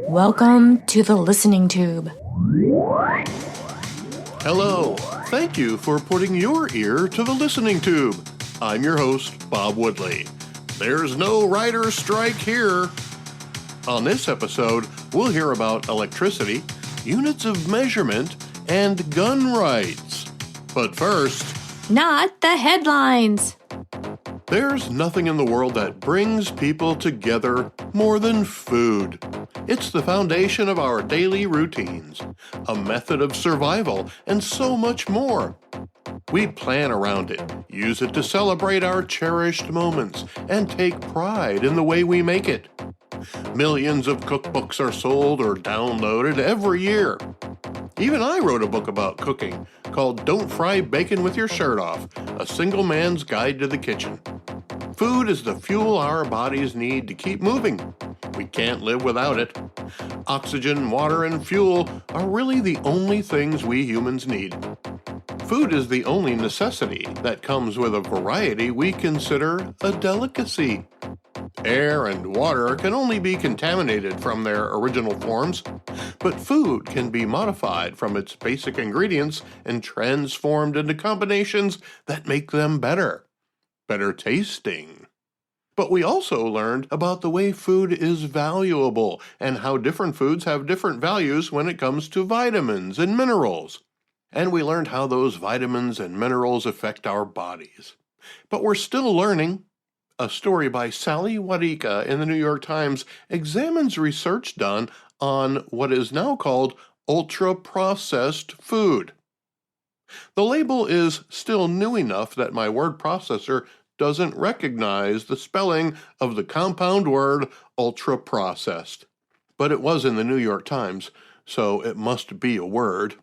Welcome to the listening tube. Hello. Thank you for putting your ear to the listening tube. I'm your host, Bob Woodley. There's no writer's strike here. On this episode, we'll hear about electricity, units of measurement, and gun rights. But first, Not the headlines. there's nothing in the world that brings people together more than food. It's the foundation of our daily routines, a method of survival, and so much more. We plan around it, use it to celebrate our cherished moments, and take pride in the way we make it. Millions of cookbooks are sold or downloaded every year. Even I wrote a book about cooking called Don't Fry Bacon with Your Shirt Off, a single man's guide to the kitchen. Food is the fuel our bodies need to keep moving. We can't live without it. Oxygen, water, and fuel are really the only things we humans need. Food is the only necessity that comes with a variety we consider a delicacy. Air and water can only be contaminated from their original forms, but food can be modified from its basic ingredients and transformed into combinations that make them better tasting. But we also learned about the way food is valuable and how different foods have different values when it comes to vitamins and minerals. And we learned how those vitamins and minerals affect our bodies. But we're still learning. A story by Sally Wadika in the New York Times examines research done on what is now called ultra-processed food. The label is still new enough that my word processor doesn't recognize the spelling of the compound word ultra-processed. But it was in the New York Times, so it must be a word.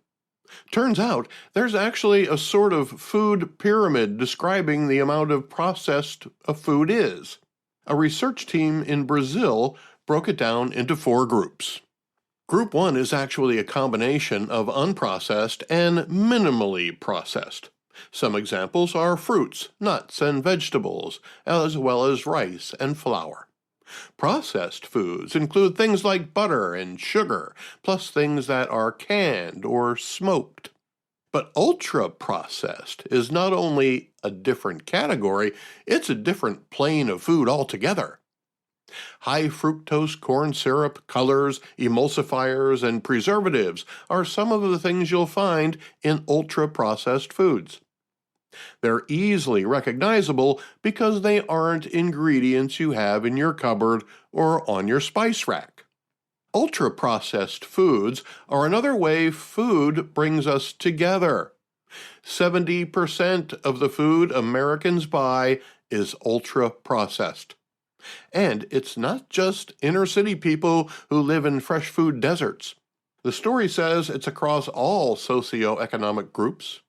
Turns out there's actually a sort of food pyramid describing the amount of processed a food is. A research team in Brazil broke it down into 4 groups. Group 1 is actually a combination of unprocessed and minimally processed. Some examples are fruits, nuts, and vegetables, as well as rice and flour. Processed foods include things like butter and sugar, plus things that are canned or smoked. But ultra-processed is not only a different category, it's a different plane of food altogether. High fructose corn syrup, colors, emulsifiers, and preservatives are some of the things you'll find in ultra-processed foods. They're easily recognizable because they aren't ingredients you have in your cupboard or on your spice rack. Ultra-processed foods are another way food brings us together. 70% of the food Americans buy is ultra-processed. And it's not just inner-city people who live in fresh food deserts. The story says it's across all socioeconomic groups.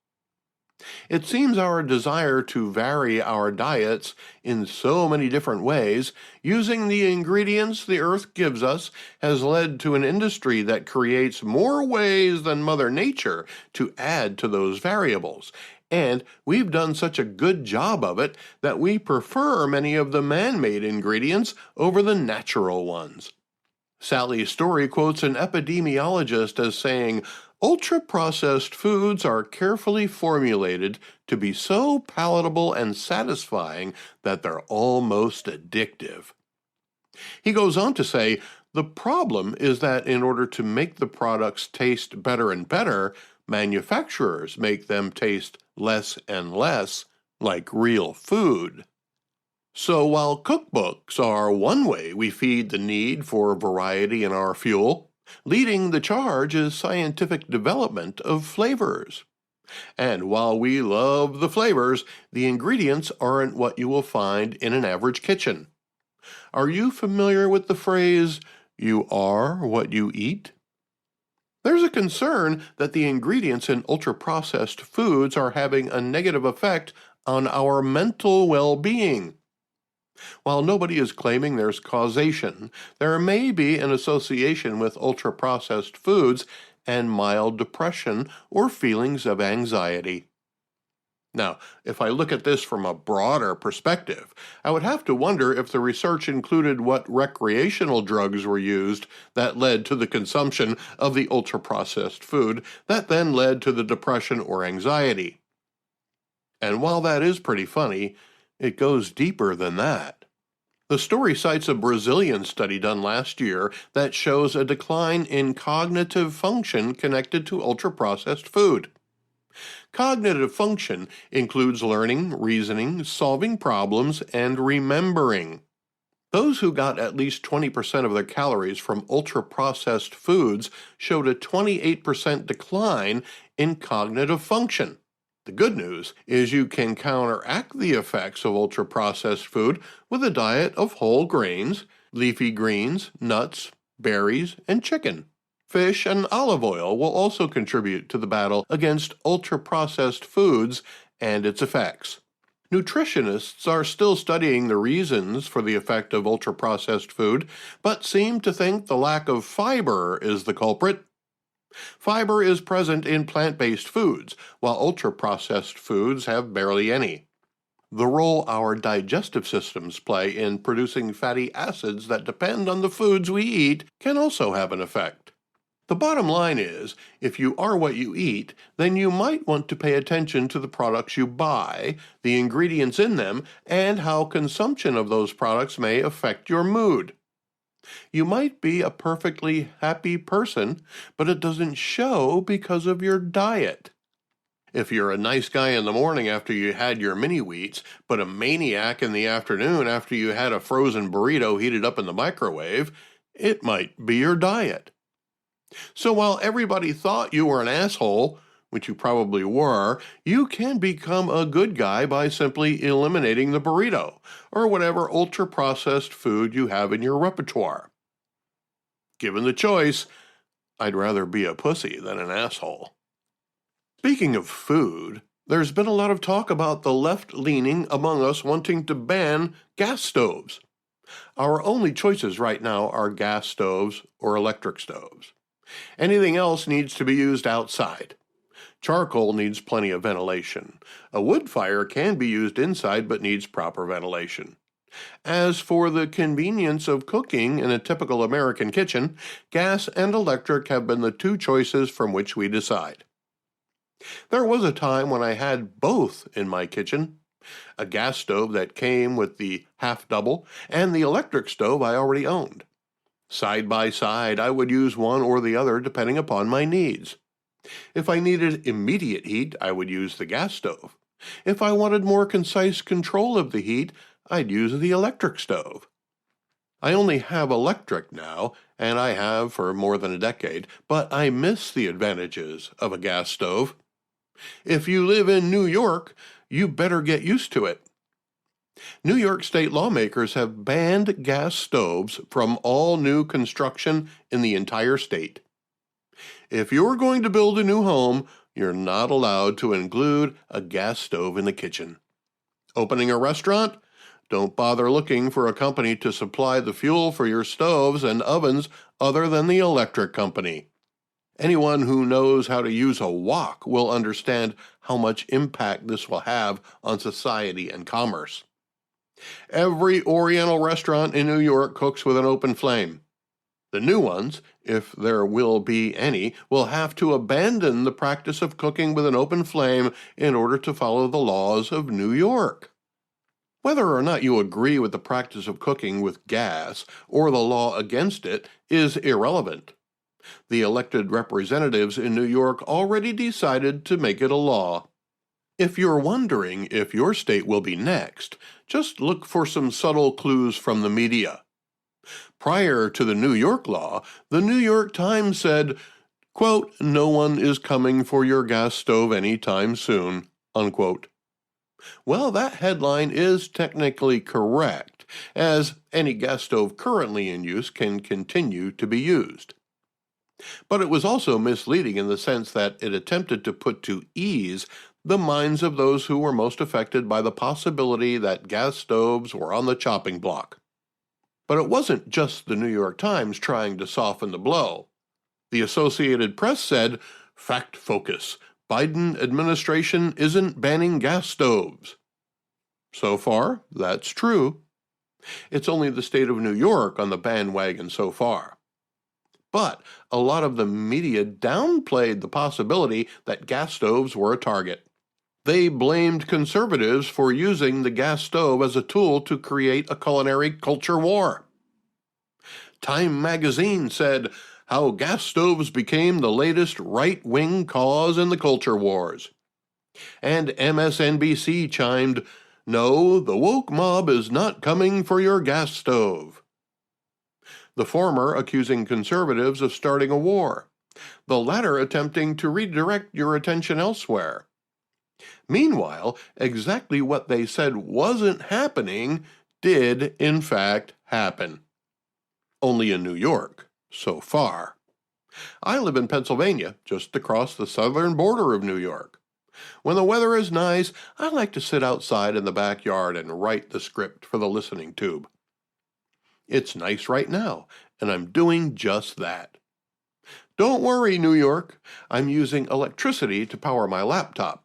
It seems our desire to vary our diets in so many different ways, using the ingredients the earth gives us, has led to an industry that creates more ways than Mother Nature to add to those variables. And we've done such a good job of it that we prefer many of the man-made ingredients over the natural ones. Sally's story quotes an epidemiologist as saying, "Ultra-processed foods are carefully formulated to be so palatable and satisfying that they're almost addictive." He goes on to say, "The problem is that in order to make the products taste better and better, manufacturers make them taste less and less like real food." So while cookbooks are one way we feed the need for variety in our fuel, leading the charge is scientific development of flavors. And while we love the flavors, the ingredients aren't what you will find in an average kitchen. Are you familiar with the phrase, "You are what you eat"? There's a concern that the ingredients in ultra-processed foods are having a negative effect on our mental well-being. While nobody is claiming there's causation, there may be an association with ultra-processed foods and mild depression or feelings of anxiety. Now, if I look at this from a broader perspective, I would have to wonder if the research included what recreational drugs were used that led to the consumption of the ultra-processed food that then led to the depression or anxiety. And while that is pretty funny, it goes deeper than that. The story cites a Brazilian study done last year that shows a decline in cognitive function connected to ultra-processed food. Cognitive function includes learning, reasoning, solving problems, and remembering. Those who got at least 20% of their calories from ultra-processed foods showed a 28% decline in cognitive function. The good news is you can counteract the effects of ultra-processed food with a diet of whole grains, leafy greens, nuts, berries, and chicken. Fish and olive oil will also contribute to the battle against ultra-processed foods and its effects. Nutritionists are still studying the reasons for the effect of ultra-processed food, but seem to think the lack of fiber is the culprit. Fiber is present in plant-based foods, while ultra-processed foods have barely any. The role our digestive systems play in producing fatty acids that depend on the foods we eat can also have an effect. The bottom line is, if you are what you eat, then you might want to pay attention to the products you buy, the ingredients in them, and how consumption of those products may affect your mood. You might be a perfectly happy person, but it doesn't show because of your diet. If you're a nice guy in the morning after you had your mini-wheats, but a maniac in the afternoon after you had a frozen burrito heated up in the microwave, it might be your diet. So while everybody thought you were an asshole, which you probably were, you can become a good guy by simply eliminating the burrito, or whatever ultra-processed food you have in your repertoire. Given the choice, I'd rather be a pussy than an asshole. Speaking of food, there's been a lot of talk about the left-leaning among us wanting to ban gas stoves. Our only choices right now are gas stoves or electric stoves. Anything else needs to be used outside. Charcoal needs plenty of ventilation. A wood fire can be used inside but needs proper ventilation. As for the convenience of cooking in a typical American kitchen, gas and electric have been the two choices from which we decide. There was a time when I had both in my kitchen, a gas stove that came with the half-double and the electric stove I already owned. Side by side, I would use one or the other depending upon my needs. If I needed immediate heat, I would use the gas stove. If I wanted more concise control of the heat, I'd use the electric stove. I only have electric now, and I have for more than a decade, but I miss the advantages of a gas stove. If you live in New York, you better get used to it. New York State lawmakers have banned gas stoves from all new construction in the entire state. If you're going to build a new home, you're not allowed to include a gas stove in the kitchen. Opening a restaurant? Don't bother looking for a company to supply the fuel for your stoves and ovens other than the electric company. Anyone who knows how to use a wok will understand how much impact this will have on society and commerce. Every Oriental restaurant in New York cooks with an open flame. The new ones, if there will be any, will have to abandon the practice of cooking with an open flame in order to follow the laws of New York. Whether or not you agree with the practice of cooking with gas or the law against it is irrelevant. The elected representatives in New York already decided to make it a law. If you're wondering if your state will be next, just look for some subtle clues from the media. Prior to the New York law, the New York Times said, quote, "No one is coming for your gas stove anytime soon," unquote. Well, that headline is technically correct, as any gas stove currently in use can continue to be used. But it was also misleading in the sense that it attempted to put to ease the minds of those who were most affected by the possibility that gas stoves were on the chopping block. But it wasn't just the New York Times trying to soften the blow. The Associated Press said, "Fact focus, Biden administration isn't banning gas stoves. So far, that's true. It's only the state of New York on the bandwagon so far. But a lot of the media downplayed the possibility that gas stoves were a target. They blamed conservatives for using the gas stove as a tool to create a culinary culture war. Time magazine said how gas stoves became the latest right-wing cause in the culture wars. And MSNBC chimed, "No, the woke mob is not coming for your gas stove." The former accusing conservatives of starting a war, the latter attempting to redirect your attention elsewhere. Meanwhile, exactly what they said wasn't happening did, in fact, happen. Only in New York, so far. I live in Pennsylvania, just across the southern border of New York. When the weather is nice, I like to sit outside in the backyard and write the script for the listening tube. It's nice right now, and I'm doing just that. Don't worry, New York, I'm using electricity to power my laptop.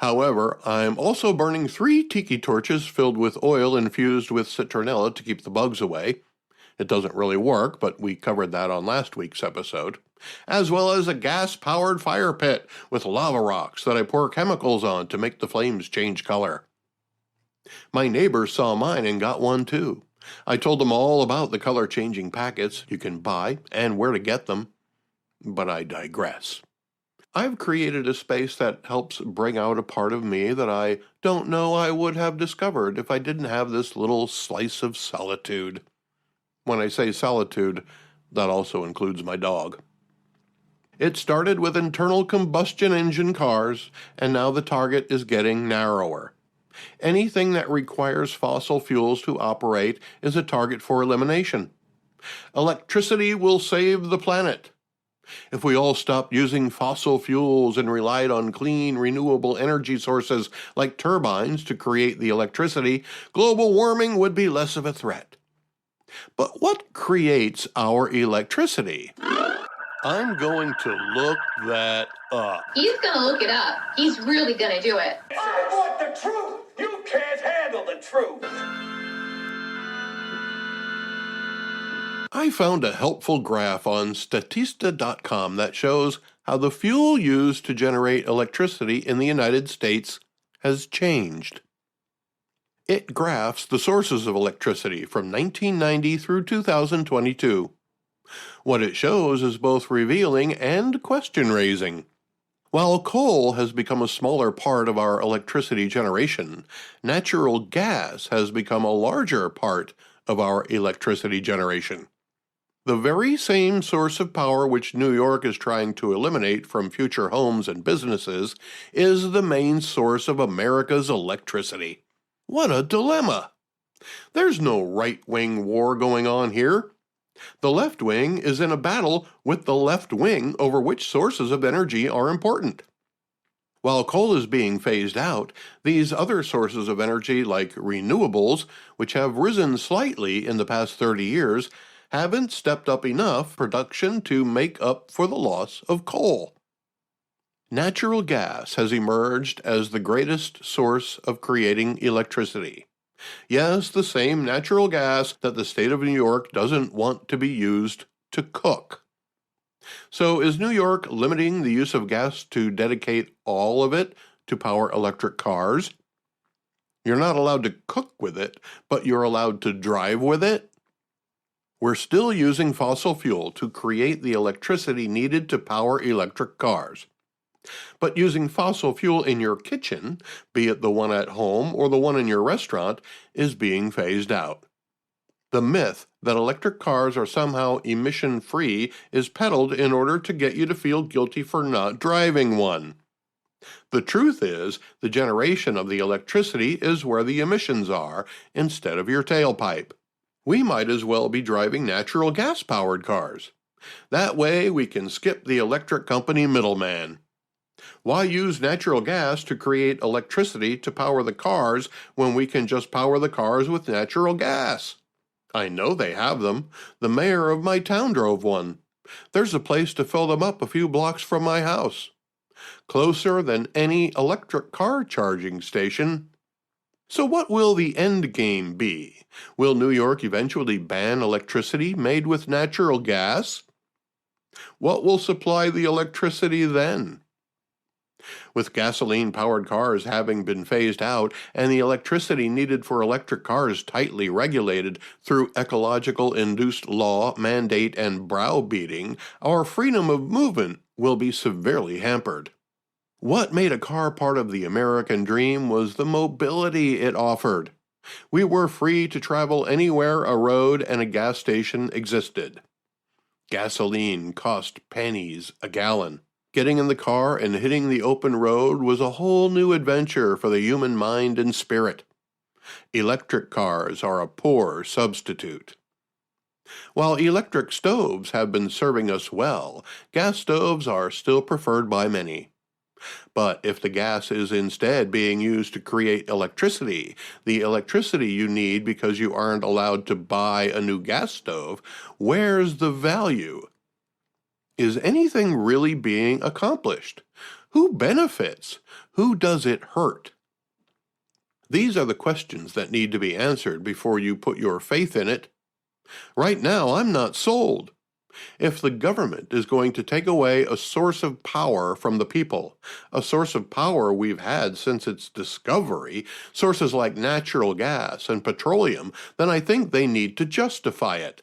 However, I'm also burning 3 tiki torches filled with oil infused with citronella to keep the bugs away. It doesn't really work, but we covered that on last week's episode. As well as a gas-powered fire pit with lava rocks that I pour chemicals on to make the flames change color. My neighbors saw mine and got one too. I told them all about the color-changing packets you can buy and where to get them. But I digress. I've created a space that helps bring out a part of me that I don't know I would have discovered if I didn't have this little slice of solitude. When I say solitude, that also includes my dog. It started with internal combustion engine cars, and now the target is getting narrower. Anything that requires fossil fuels to operate is a target for elimination. Electricity will save the planet. If we all stopped using fossil fuels and relied on clean, renewable energy sources like turbines to create the electricity, global warming would be less of a threat. But what creates our electricity? I'm going to look that up. He's going to look it up. He's really going to do it. I want the truth. You can't handle the truth. I found a helpful graph on Statista.com that shows how the fuel used to generate electricity in the United States has changed. It graphs the sources of electricity from 1990 through 2022. What it shows is both revealing and question-raising. While coal has become a smaller part of our electricity generation, natural gas has become a larger part of our electricity generation. The very same source of power which New York is trying to eliminate from future homes and businesses is the main source of America's electricity. What a dilemma! There's no right-wing war going on here. The left wing is in a battle with the left wing over which sources of energy are important. While coal is being phased out, these other sources of energy like renewables, which have risen slightly in the past 30 years, haven't stepped up enough production to make up for the loss of coal. Natural gas has emerged as the greatest source of creating electricity. Yes, the same natural gas that the state of New York doesn't want to be used to cook. So is New York limiting the use of gas to dedicate all of it to power electric cars? You're not allowed to cook with it, but you're allowed to drive with it? We're still using fossil fuel to create the electricity needed to power electric cars. But using fossil fuel in your kitchen, be it the one at home or the one in your restaurant, is being phased out. The myth that electric cars are somehow emission-free is peddled in order to get you to feel guilty for not driving one. The truth is, the generation of the electricity is where the emissions are, instead of your tailpipe. We might as well be driving natural gas-powered cars. That way we can skip the electric company middleman. Why use natural gas to create electricity to power the cars when we can just power the cars with natural gas? I know they have them. The mayor of my town drove one. There's a place to fill them up a few blocks from my house. closer than any electric car charging station. So what will the end game be? Will New York eventually ban electricity made with natural gas? What will supply the electricity then? With gasoline-powered cars having been phased out and the electricity needed for electric cars tightly regulated through ecological-induced law, mandate, and browbeating, our freedom of movement will be severely hampered. What made a car part of the American dream was the mobility it offered. We were free to travel anywhere a road and a gas station existed. Gasoline cost pennies a gallon. Getting in the car and hitting the open road was a whole new adventure for the human mind and spirit. Electric cars are a poor substitute. While electric stoves have been serving us well, gas stoves are still preferred by many. But if the gas is instead being used to create electricity, the electricity you need because you aren't allowed to buy a new gas stove, where's the value? Is anything really being accomplished? Who benefits? Who does it hurt? These are the questions that need to be answered before you put your faith in it. Right now, I'm not sold. If the government is going to take away a source of power from the people, a source of power we've had since its discovery, sources like natural gas and petroleum, then I think they need to justify it.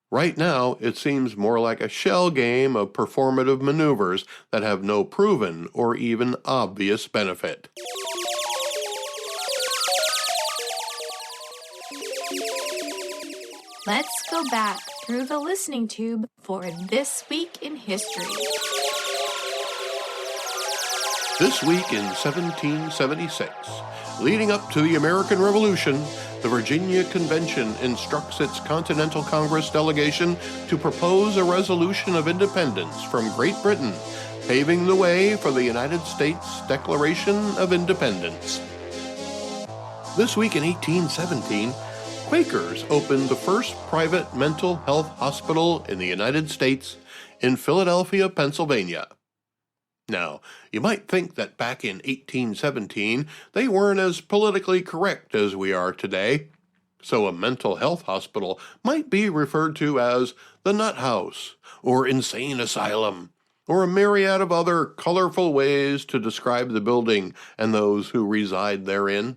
Right now, it seems more like a shell game of performative maneuvers that have no proven or even obvious benefit. Let's go back through the listening tube for This Week in History. This week in 1776, leading up to the American Revolution, the Virginia Convention instructs its Continental Congress delegation to propose a resolution of independence from Great Britain, paving the way for the United States Declaration of Independence. This week in 1817, Quakers opened the first private mental health hospital in the United States in Philadelphia, Pennsylvania. Now, you might think that back in 1817, they weren't as politically correct as we are today, so a mental health hospital might be referred to as the nut house, or insane asylum, or a myriad of other colorful ways to describe the building and those who reside therein.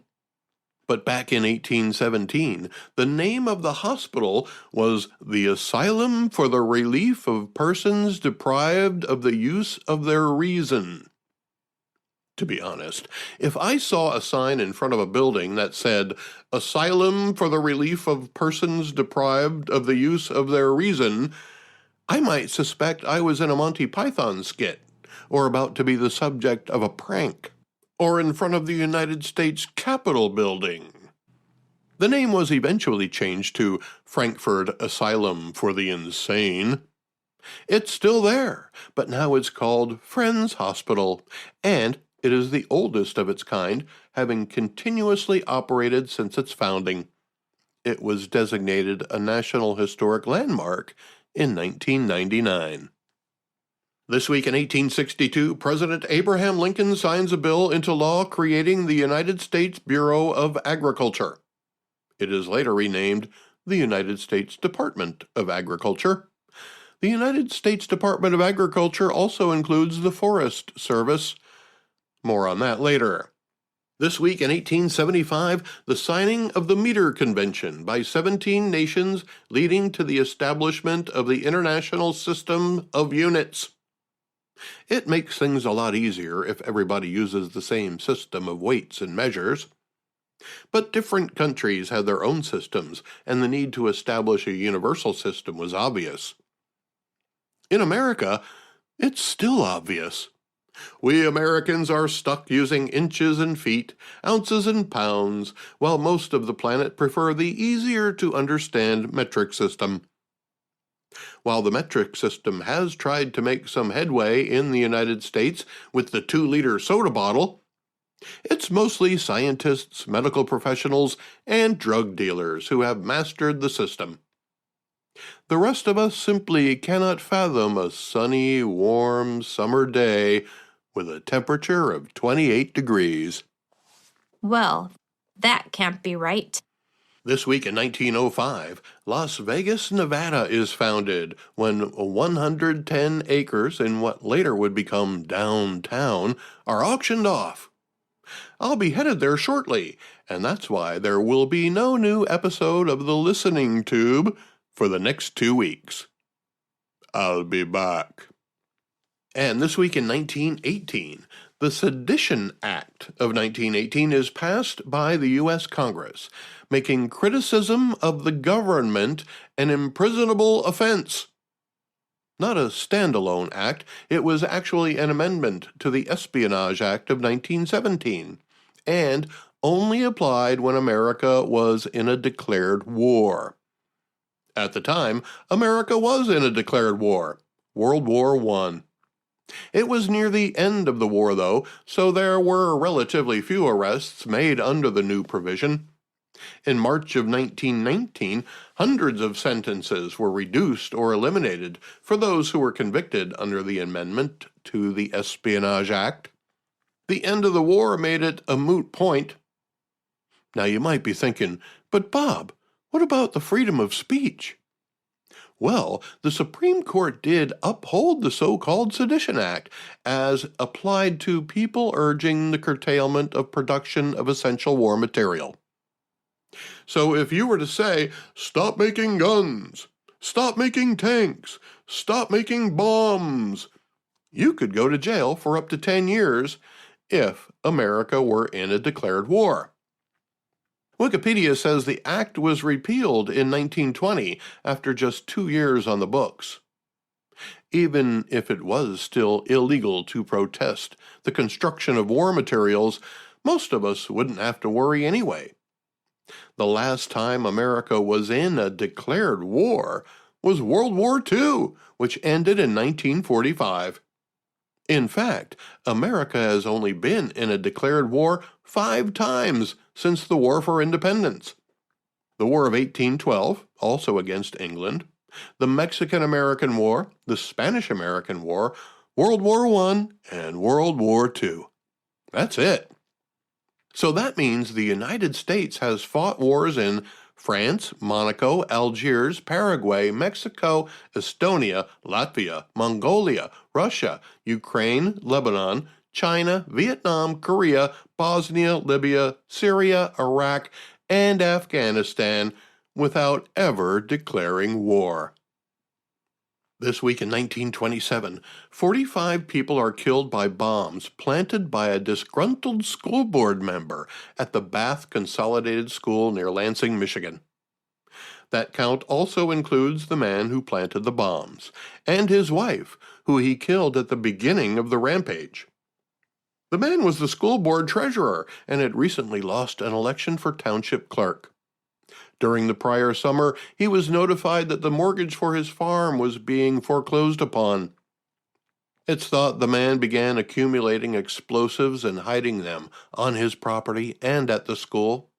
But back in 1817, the name of the hospital was the Asylum for the Relief of Persons Deprived of the Use of Their Reason. To be honest, if I saw a sign in front of a building that said, Asylum for the Relief of Persons Deprived of the Use of Their Reason, I might suspect I was in a Monty Python skit, or about to be the subject of a prank, or in front of the United States Capitol building. The name was eventually changed to Frankfurt Asylum for the Insane. It's still there, but now it's called Friends Hospital, and it is the oldest of its kind, having continuously operated since its founding. It was designated a National Historic Landmark in 1999. This week in 1862, President Abraham Lincoln signs a bill into law creating the United States Bureau of Agriculture. It is later renamed the United States Department of Agriculture. The United States Department of Agriculture also includes the Forest Service. More on that later. This week in 1875, the signing of the Meter Convention by 17 nations, leading to the establishment of the International System of Units. It makes things a lot easier if everybody uses the same system of weights and measures. But different countries had their own systems, and the need to establish a universal system was obvious. In America, it's still obvious. We Americans are stuck using inches and feet, ounces and pounds, while most of the planet prefer the easier-to-understand metric system. While the metric system has tried to make some headway in the United States with the 2-liter soda bottle, it's mostly scientists, medical professionals, and drug dealers who have mastered the system. The rest of us simply cannot fathom a sunny, warm summer day with a temperature of 28 degrees. Well, that can't be right. This week in 1905, Las Vegas, Nevada is founded when 110 acres in what later would become downtown are auctioned off. I'll be headed there shortly, and that's why there will be no new episode of The Listening Tube for the next 2 weeks. I'll be back. And this week in 1918, the Sedition Act of 1918 is passed by the U.S. Congress, making criticism of the government an imprisonable offense. Not a standalone act, it was actually an amendment to the Espionage Act of 1917, and only applied when America was in a declared war. At the time, America was in a declared war, World War I. It was near the end of the war, though, so there were relatively few arrests made under the new provision. In March of 1919, hundreds of sentences were reduced or eliminated for those who were convicted under the amendment to the Espionage Act. The end of the war made it a moot point. Now you might be thinking, but Bob, what about the freedom of speech? Well, the Supreme Court did uphold the so-called Sedition Act as applied to people urging the curtailment of production of essential war material. So if you were to say, stop making guns, stop making tanks, stop making bombs, you could go to jail for up to 10 years if America were in a declared war. Wikipedia says the act was repealed in 1920 after just 2 years on the books. Even if it was still illegal to protest the construction of war materials, most of us wouldn't have to worry anyway. The last time America was in a declared war was World War II, which ended in 1945. In fact, America has only been in a declared war 5 times since the War for Independence. The War of 1812, also against England, the Mexican-American War, the Spanish-American War, World War I, and World War II. That's it. So that means the United States has fought wars in France, Monaco, Algiers, Paraguay, Mexico, Estonia, Latvia, Mongolia, Russia, Ukraine, Lebanon, China, Vietnam, Korea, Bosnia, Libya, Syria, Iraq, and Afghanistan without ever declaring war. This week in 1927, 45 people are killed by bombs planted by a disgruntled school board member at the Bath Consolidated School near Lansing, Michigan. That count also includes the man who planted the bombs, and his wife, who he killed at the beginning of the rampage. The man was the school board treasurer and had recently lost an election for township clerk. During the prior summer, he was notified that the mortgage for his farm was being foreclosed upon. It's thought the man began accumulating explosives and hiding them on his property and at the school.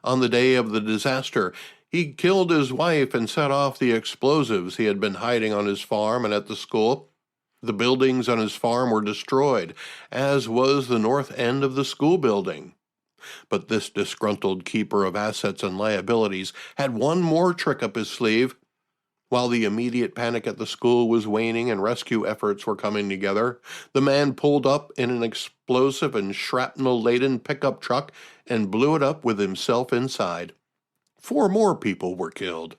On the day of the disaster, he killed his wife and set off the explosives he had been hiding on his farm and at the school. The buildings on his farm were destroyed, as was the north end of the school building. But this disgruntled keeper of assets and liabilities had one more trick up his sleeve. While the immediate panic at the school was waning and rescue efforts were coming together, the man pulled up in an explosive and shrapnel-laden pickup truck and blew it up with himself inside. 4 more people were killed.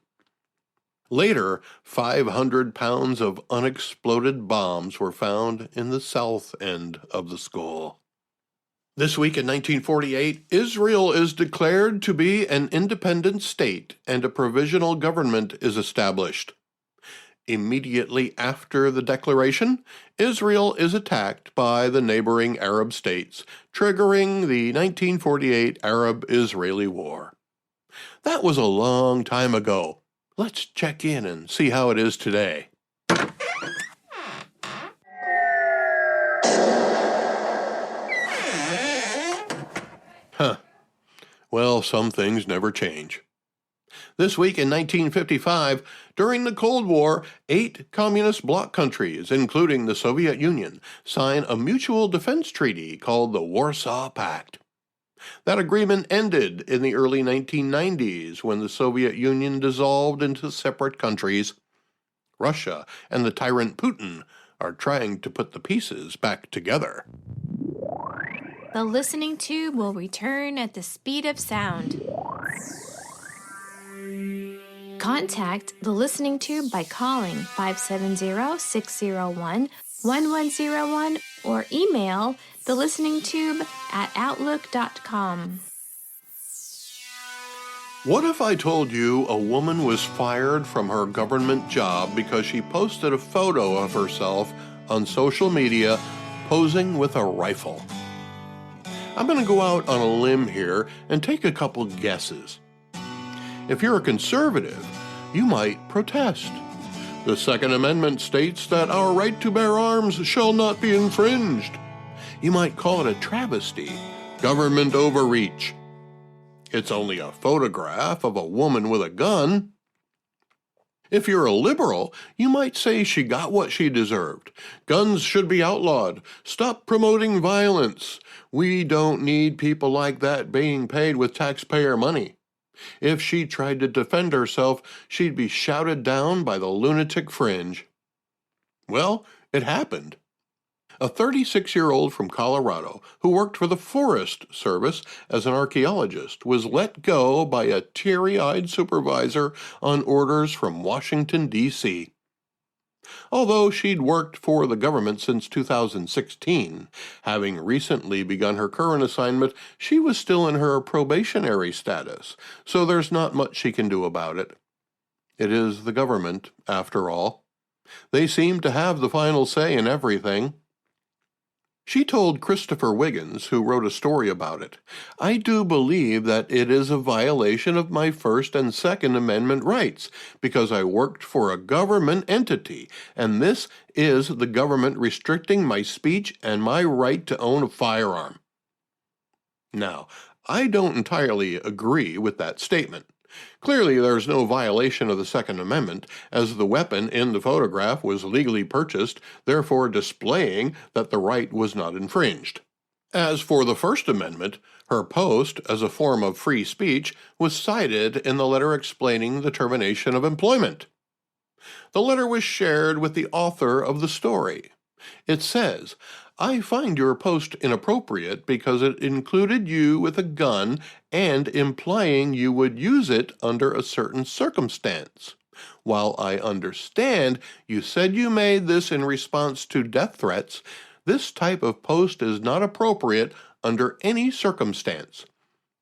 Later, 500 pounds of unexploded bombs were found in the south end of the school. This week in 1948, Israel is declared to be an independent state and a provisional government is established. Immediately after the declaration, Israel is attacked by the neighboring Arab states, triggering the 1948 Arab-Israeli War. That was a long time ago. Let's check in and see how it is today. Well, some things never change. This week in 1955, during the Cold War, 8 communist bloc countries, including the Soviet Union, sign a mutual defense treaty called the Warsaw Pact. That agreement ended in the early 1990s when the Soviet Union dissolved into separate countries. Russia and the tyrant Putin are trying to put the pieces back together. The listening tube will return at the speed of sound. Contact the listening tube by calling 570-601-1101 or email thelisteningtube@outlook.com. What if I told you a woman was fired from her government job because she posted a photo of herself on social media posing with a rifle? I'm going to go out on a limb here and take a couple guesses. If you're a conservative, you might protest. The Second Amendment states that our right to bear arms shall not be infringed. You might call it a travesty, government overreach. It's only a photograph of a woman with a gun. If you're a liberal, you might say she got what she deserved. Guns should be outlawed. Stop promoting violence. We don't need people like that being paid with taxpayer money. If she tried to defend herself, she'd be shouted down by the lunatic fringe. Well, it happened. A 36-year-old from Colorado who worked for the Forest Service as an archaeologist was let go by a teary-eyed supervisor on orders from Washington, D.C. Although she'd worked for the government since 2016, having recently begun her current assignment, she was still in her probationary status, so there's not much she can do about it. It is the government, after all. They seem to have the final say in everything. She told Christopher Wiggins, who wrote a story about it, "I do believe that it is a violation of my First and Second Amendment rights because I worked for a government entity, and this is the government restricting my speech and my right to own a firearm." Now, I don't entirely agree with that statement. Clearly, there's no violation of the Second Amendment, as the weapon in the photograph was legally purchased, therefore displaying that the right was not infringed. As for the First Amendment, her post, as a form of free speech, was cited in the letter explaining the termination of employment. The letter was shared with the author of the story. It says, "I find your post inappropriate because it included you with a gun and implying you would use it under a certain circumstance. While I understand you said you made this in response to death threats, this type of post is not appropriate under any circumstance.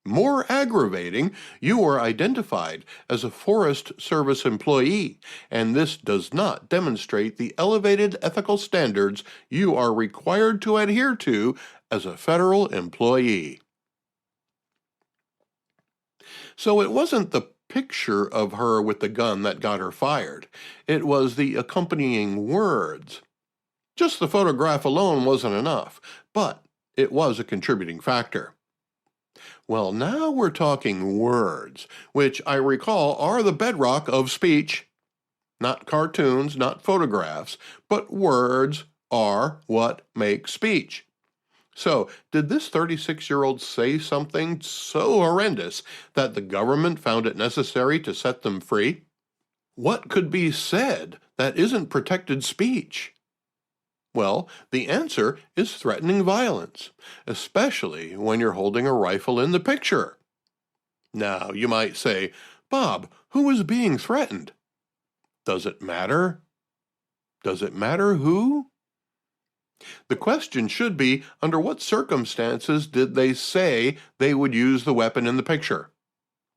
More aggravating, you were identified as a Forest Service employee, and this does not demonstrate the elevated ethical standards you are required to adhere to as a federal employee." So it wasn't the picture of her with the gun that got her fired. It was the accompanying words. Just the photograph alone wasn't enough, but it was a contributing factor. Well, now we're talking words, which I recall are the bedrock of speech. Not cartoons, not photographs, but words are what make speech. So, did this 36-year-old say something so horrendous that the government found it necessary to set them free? What could be said that isn't protected speech? Well, the answer is threatening violence, especially when you're holding a rifle in the picture. Now, you might say, "Bob, who is being threatened?" Does it matter? Does it matter who? The question should be, under what circumstances did they say they would use the weapon in the picture?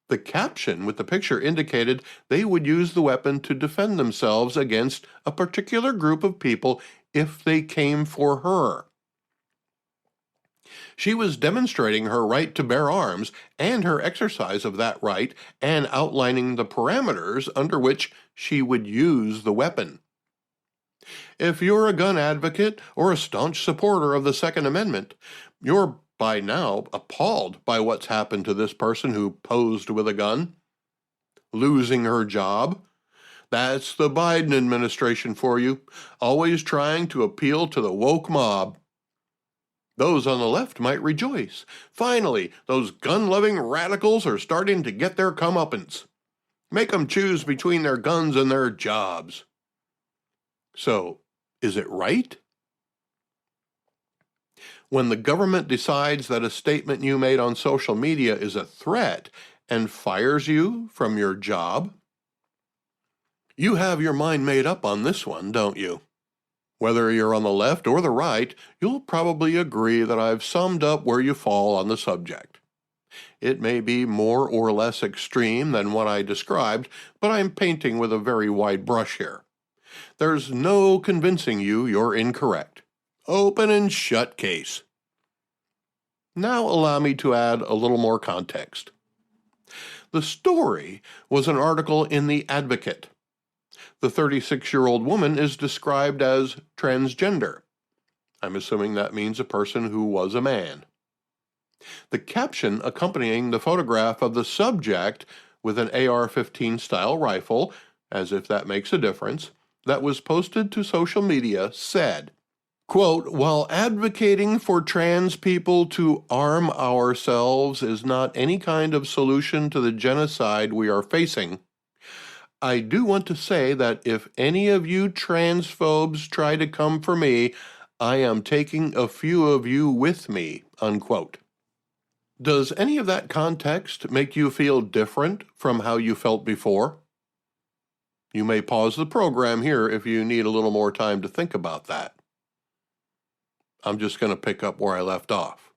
The caption with the picture indicated they would use the weapon to defend themselves against a particular group of people if they came for her. She was demonstrating her right to bear arms and her exercise of that right and outlining the parameters under which she would use the weapon. If you're a gun advocate or a staunch supporter of the Second Amendment, you're by now appalled by what's happened to this person who posed with a gun. losing her job. That's the Biden administration for you, always trying to appeal to the woke mob. Those on the left might rejoice. Finally, those gun-loving radicals are starting to get their comeuppance. Make them choose between their guns and their jobs. So, is it right? When the government decides that a statement you made on social media is a threat and fires you from your job, you have your mind made up on this one, don't you? Whether you're on the left or the right, you'll probably agree that I've summed up where you fall on the subject. It may be more or less extreme than what I described, but I'm painting with a very wide brush here. There's no convincing you you're incorrect. Open and shut case. Now allow me to add a little more context. The story was an article in The Advocate. The 36-year-old woman is described as transgender. I'm assuming that means a person who was a man. The caption accompanying the photograph of the subject with an AR-15 style rifle, as if that makes a difference, that was posted to social media said, quote, "While advocating for trans people to arm ourselves is not any kind of solution to the genocide we are facing, I do want to say that if any of you transphobes try to come for me, I am taking a few of you with me," unquote. Does any of that context make you feel different from how you felt before? You may pause the program here if you need a little more time to think about that. I'm just going to pick up where I left off.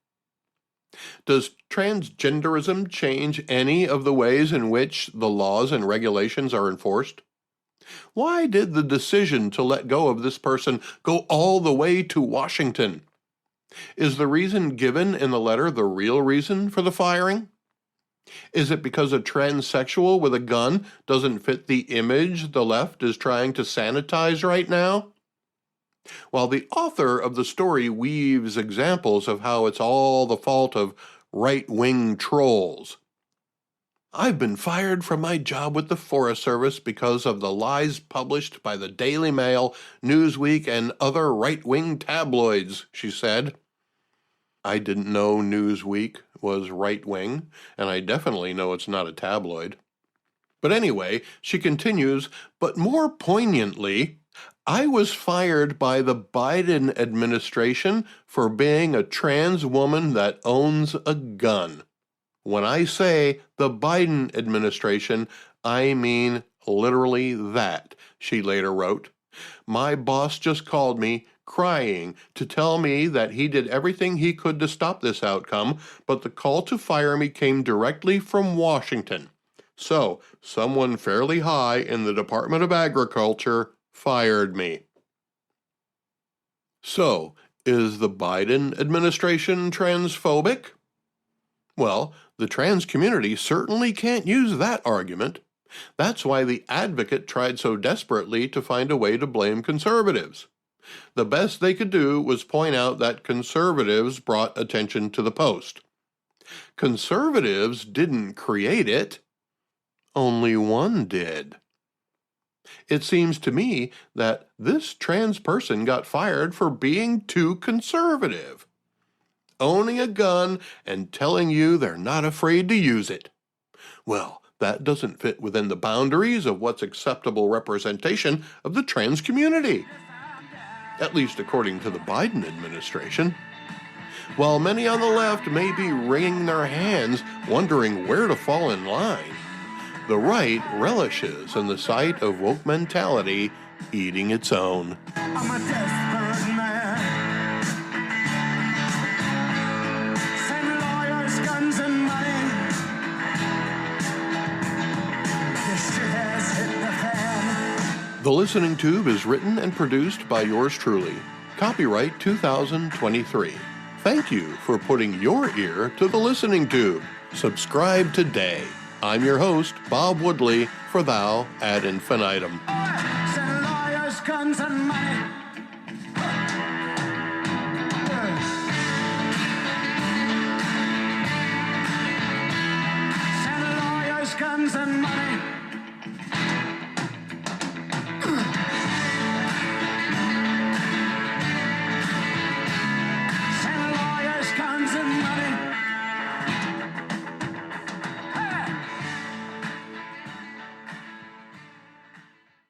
Does transgenderism change any of the ways in which the laws and regulations are enforced? Why did the decision to let go of this person go all the way to Washington? Is the reason given in the letter the real reason for the firing? Is it because a transsexual with a gun doesn't fit the image the left is trying to sanitize right now? While the author of the story weaves examples of how it's all the fault of right-wing trolls. I've been fired from my job with the Forest Service because of the lies published by the Daily Mail, Newsweek, and other right-wing tabloids, she said. I didn't know Newsweek was right-wing, and I definitely know it's not a tabloid. But anyway, she continues, but more poignantly, I was fired by the Biden administration for being a trans woman that owns a gun. When I say the Biden administration, I mean literally that, she later wrote. My boss just called me, crying, to tell me that he did everything he could to stop this outcome, but the call to fire me came directly from Washington. So, someone fairly high in the Department of Agriculture fired me. So, is the Biden administration transphobic? Well, the trans community certainly can't use that argument. That's why The Advocate tried so desperately to find a way to blame conservatives. The best they could do was point out that conservatives brought attention to the post. Conservatives didn't create it. Only one did. It seems to me that this trans person got fired for being too conservative, owning a gun and telling you they're not afraid to use it. Well, that doesn't fit within the boundaries of what's acceptable representation of the trans community, at least according to the Biden administration. While many on the left may be wringing their hands, wondering where to fall in line, the right relishes in the sight of woke mentality eating its own. I'm a desperate man. Send lawyers, guns, and money. This shit has hit the fan. The Listening Tube is written and produced by yours truly. Copyright 2023. Thank you for putting your ear to the Listening Tube. Subscribe today. I'm your host, Bob Woodley, for Thou ad infinitum. Send lawyers, guns, and money. Send lawyers, guns, and money.